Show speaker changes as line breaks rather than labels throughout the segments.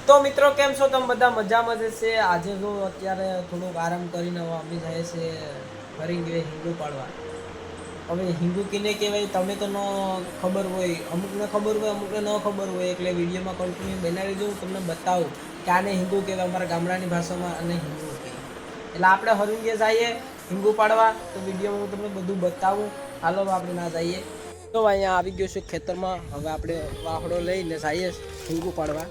તો મિત્રો કેમ છો તમે બધા મજામાં જ છે આજે જો અત્યારે થોડુંક આરામ કરીને અમે જાય છે ફરી ગયે હિંગુ પાડવા હવે હિંગુ કિને કહેવાય તમે તો ન ખબર હોય અમુકને ખબર હોય અમુકને ન ખબર હોય એટલે વિડીયોમાં કન્ટિન્યુ બનાવી દઉં તમને બતાવું કે આને હિંગુ કહેવાય અમારા ગામડાની ભાષામાં અને હિંગુ કહેવાય એટલે આપણે હરિંગે જઈએ હિંગુ પાડવા તો વિડીયોમાં હું તમને બધું બતાવું હાલો આપણે ના જઈએ તો અહીંયા આવી ગયો છું ખેતરમાં હવે આપણે વાહડો લઈને જઈએ હિંગુ પાડવા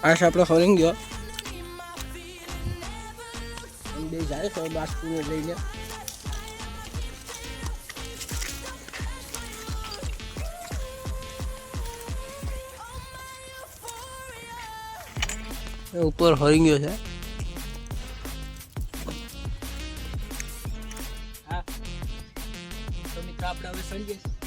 આ છે આપણો હરિંગ ગયો બે જાય તો બાસ્કુને લઈને ઉપર હરી ગયો છે હા તો મિત્રો આપણે હવે સળીએ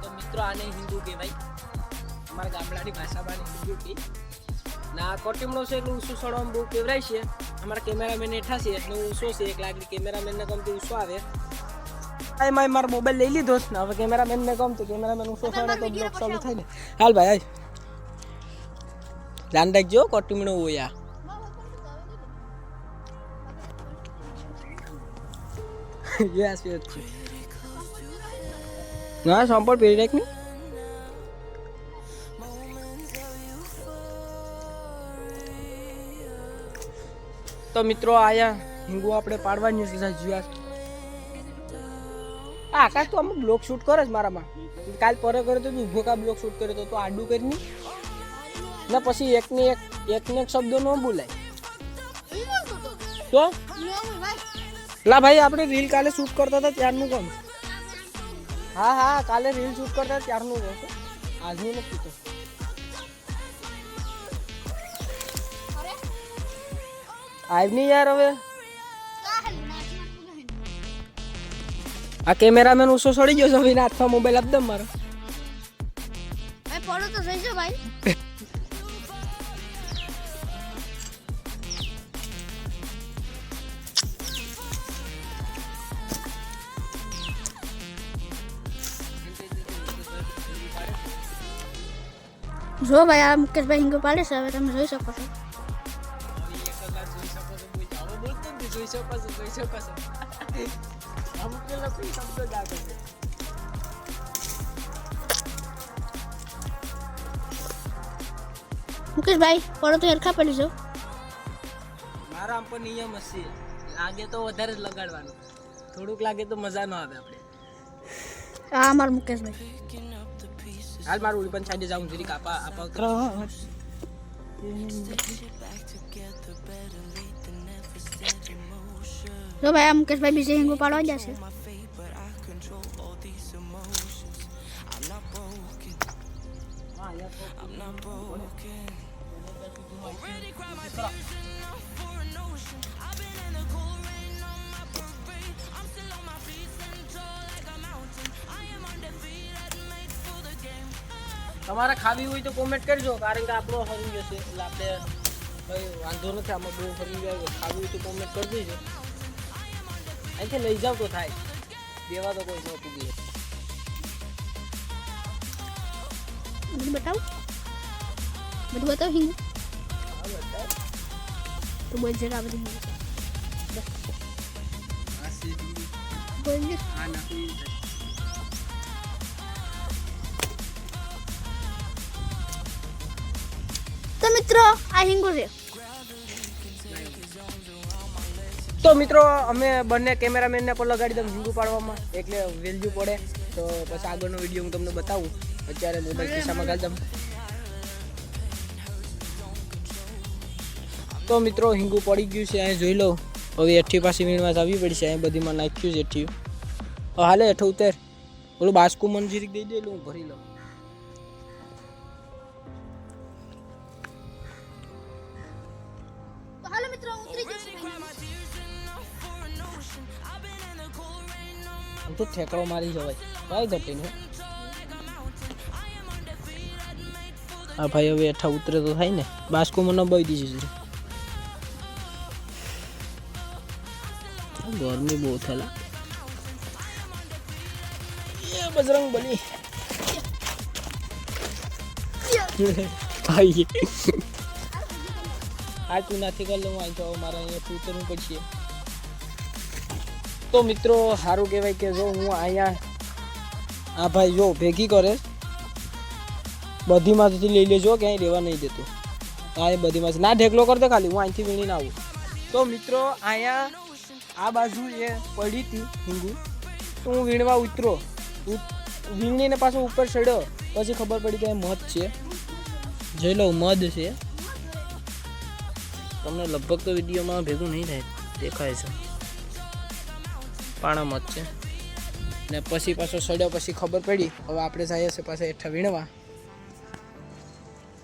તો મિત્રો આને હિન્દુ કહેવાય અમારા ગામડાની ભાષામાં હિન્દુ કે ના કોટીમણો છે એટલે ઊંચું ચડવામાં બહુ કેવરાય છે અમારા કેમેરામેન હેઠા છે એટલે ઊંચો છે એટલે આગળ કેમેરામેનને ગમતી ઊંચો આવે એમાં મારો મોબાઈલ લઈ લીધો ને હવે કેમેરામેનને ગમતું કેમેરામેન ઊંચો ચડે તો બ્લોગ ચાલુ થાય ને હાલ ભાઈ ધ્યાન રાખજો કોટીમણો હોય યસ યસ ના સંપલ પેરી રાખ ની તો મિત્રો આયા હિંગુ આપણે પાડવાની છે જીયા આકાશ તો અમુક બ્લોગ શૂટ કરે જ મારામાં કાલ પરે કરે તો ઊભો કા બ્લોગ શૂટ કરે તો આડું કરીને ના પછી એકને એક શબ્દ ન બોલાય તો લા ભાઈ આપણે રીલ કાલે શૂટ કરતા હતા ત્યારનું કોણ હા હા કાલે રીલ શૂટ કરતા ત્યારનું કહો છો આજનું નથી તો આવ નહીં યાર હવે આ કેમેરામેન ઉસો સડી ગયો છે હવે હાથમાં મોબાઈલ આપદમ મારો
પડો તો જઈજો ભાઈ જો ભાઈ આ મુકેશભાઈ હિંગો પાડે છે હવે તમે જોઈ શકો છો મુકેશભાઈ પડો તો હરખા પડી જો
મારા આમ પણ નિયમ હશે લાગે તો વધારે જ લગાડવાનું થોડુંક લાગે તો મજા ન આવે આપણે
આ અમાર મુકેશભાઈ
હાલ મારું ઉડી પણ સાઈડે જાઉં જરીક આપા
જો ભાઈ આ મુકેશભાઈ બીજે હિંગો પાડવા જશે
તમારે ખાવી હોય તો કોમેન્ટ કરજો કારણ કે આપણો હરી ગયો છે એટલે આપણે કંઈ વાંધો નથી આમાં બહુ હરી જાય ખાવી હોય તો કોમેન્ટ કરી દેજો અહીંથી લઈ જાવ તો થાય દેવા તો કોઈ ન પૂગી
બધું બતાવ હિંગો તો બોલ જરા બધું હિંગો બોલ
હા નાખી
તો મિત્રો આ હિંગો છે
તો મિત્રો અમે બંને કેમેરામેનને પણ લગાડી દઉં હિંગુ પાડવામાં એટલે વેલ્યુ પડે તો પછી આગળનો વિડીયો હું તમને બતાવું અત્યારે મોબાઈલ ખિસ્સામાં ગાળી દઉં તો મિત્રો હિંગુ પડી ગયું છે અહીં જોઈ લો હવે 88 મિનિટમાં આવી પડી છે અહીં બધીમાં નાખ્યું છે 88 હાલે 78 ઓલું બાસ્કુ મંજીરી દઈ દે હું ભરી લઉં
તો હાલો મિત્રો ઉતરી જશે
આમ તો ઠેકડો મારી જવાય કઈ ઘટી ને આ ભાઈ હવે એઠા ઉતરે તો થાય ને બાસ્કો મને બઈ દીધી છે ગરમી બહુ થયેલા બજરંગ બલી ભાઈ આ તું નથી કર લઉં અહીં તો મારે અહીંયા ઉતરવું પડશે તો મિત્રો સારું કહેવાય કે જો હું અહીંયા આ ભાઈ જો ભેગી કરે બધીમાંથી લઈ લેજો ક્યાંય રહેવા નહીં દેતો હા એ બધીમાંથી ના ઢેકલો કરતો ખાલી હું અહીંથી વીણીને આવું તો મિત્રો અહીંયા આ બાજુ એ પડી હતી હિંગુ તો હું વીણવા ઉતરો વીણીને પાછો ઉપર ચડ્યો પછી ખબર પડી કે મધ છે જોઈ લો મધ છે તમને લગભગ તો વિડીયોમાં ભેગું નહીં થાય દેખાય છે પાણા મધ છે ને પછી પાછો ચડ્યો પછી ખબર પડી હવે આપણે જઈએ છે પાછા હેઠા વીણવા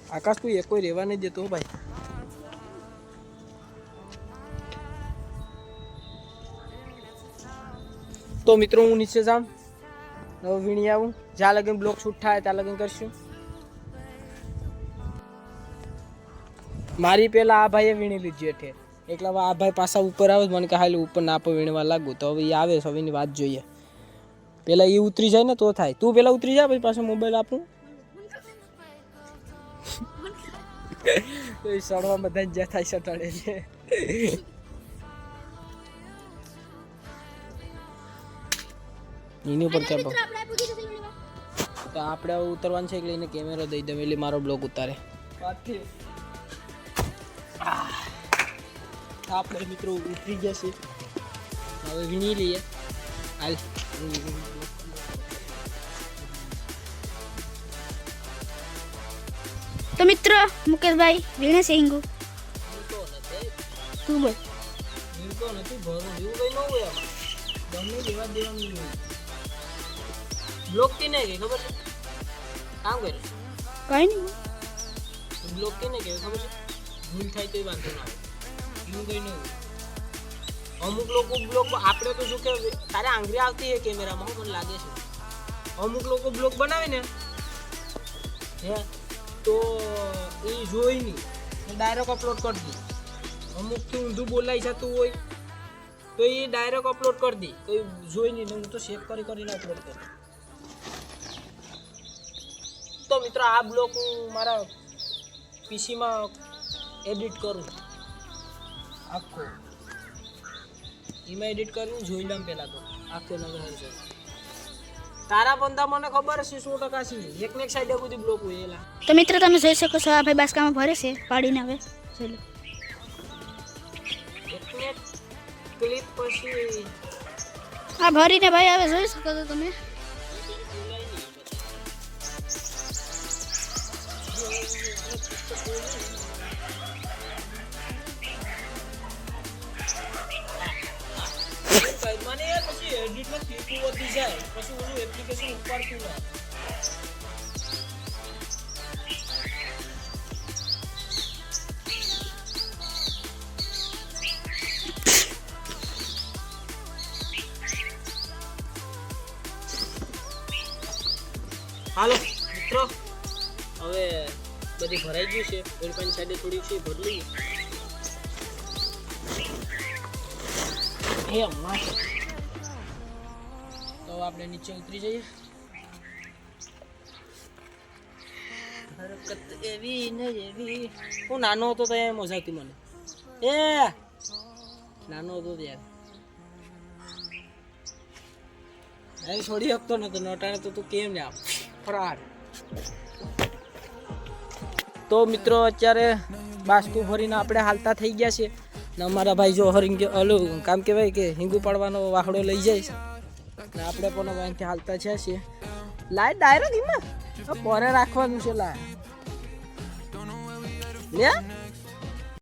આકાશ તું એક કોઈ રહેવા નહીં દેતો ભાઈ તો મિત્રો હું નીચે જાઉં હવે વીણી આવું જ્યાં લગન બ્લોક શૂટ થાય ત્યાં લગન કરશું મારી પહેલા આ ભાઈએ વીણી લીધી હેઠે એકલા આ ભાઈ પાછા ઉપર આવે મને કે હાલ ઉપર ના આપો વીણવા લાગુ તો હવે એ આવે છે હવેની વાત જોઈએ પેલા એ ઉતરી જાય ને તો થાય તું પેલા ઉતરી જા પછી પાછો મોબાઈલ આપું તો એ સડવા બધા જ થાય સટાડે છે એની ઉપર ક્યાં તો આપણે ઉતરવાનું છે એટલે એને કેમેરો દઈ દઉં એટલે મારો બ્લોગ ઉતારે આપણે મિત્રો ઉતરી જશે હવે વીણી લઈએ હાલ
તો મિત્રો મુકેશભાઈ વીણે છે હિંગુ તું બોલ
વીણતો નથી ભરું એવું કઈ ન હોય ગમે લેવા દેવાનું બ્લોક થી નહીં ગઈ ખબર છે કામ કરે
કઈ નહીં
બ્લોક થી નહીં ગઈ ખબર છે ભૂલ થાય તો વાંધો ના આવે એવું કઈ ન હોય અમુક લોકો બ્લોક આપણે તો શું કે તારે આંગળી આવતી છે કેમેરામાં મને લાગે છે અમુક લોકો બ્લોગ બનાવે ને હે તો એ જોઈ નહીં ડાયરેક્ટ અપલોડ કરી દે અમુકથી ઊંધું બોલાઈ જતું હોય તો એ ડાયરેક્ટ અપલોડ કરી દે કોઈ જોઈ નહીં હું તો સેવ કરીને અપલોડ કરું તો મિત્રો આ બ્લોગ હું મારા પીસીમાં એડિટ કરું આખો એમાં એડિટ કરીને જોઈ લઉં પહેલાં તો આખો નગર છે તારા બંદા મને ખબર છે 100% છે એકને એક સાઈડે બધી બ્લોક હોય એલા
તો મિત્રો તમે જોઈ શકો છો આ ભાઈ બાસકામાં ભરે છે પાડીને હવે જોઈ લો
એકને ક્લિપ પછી
આ ભરીને ભાઈ હવે જોઈ શકો છો તમે મને યાર પછી એડિટમાં ક્લિપ વધી જાય પછી ઓલું એપ્લિકેશન ઉપાડતું ના હાલો મિત્રો હવે બધી ભરાઈ ગયું છે વેલપાની સાઈડે થોડી છે ભરલી એ અમ્મા તો આપણે નીચે ઉતરી જઈએ હરકત એવી ને એવી હું નાનો હતો તો એમ મજા આવતી મને એ નાનો હતો ત્યારે છોડી શકતો નતો નટાણે તો તું કેમ ને આપ ફરાર તો મિત્રો અત્યારે બાસ્કુ ભરીને આપણે હાલતા થઈ ગયા છે ને અમારા ભાઈ જો હરિંગ ઓલું કામ કહેવાય કે હિંગુ પાડવાનો વાહડો લઈ જાય છે ને આપણે પણ અહીંથી હાલતા છે લાઈટ ડાયરેક્ટ એમાં પોરે રાખવાનું છે લા લે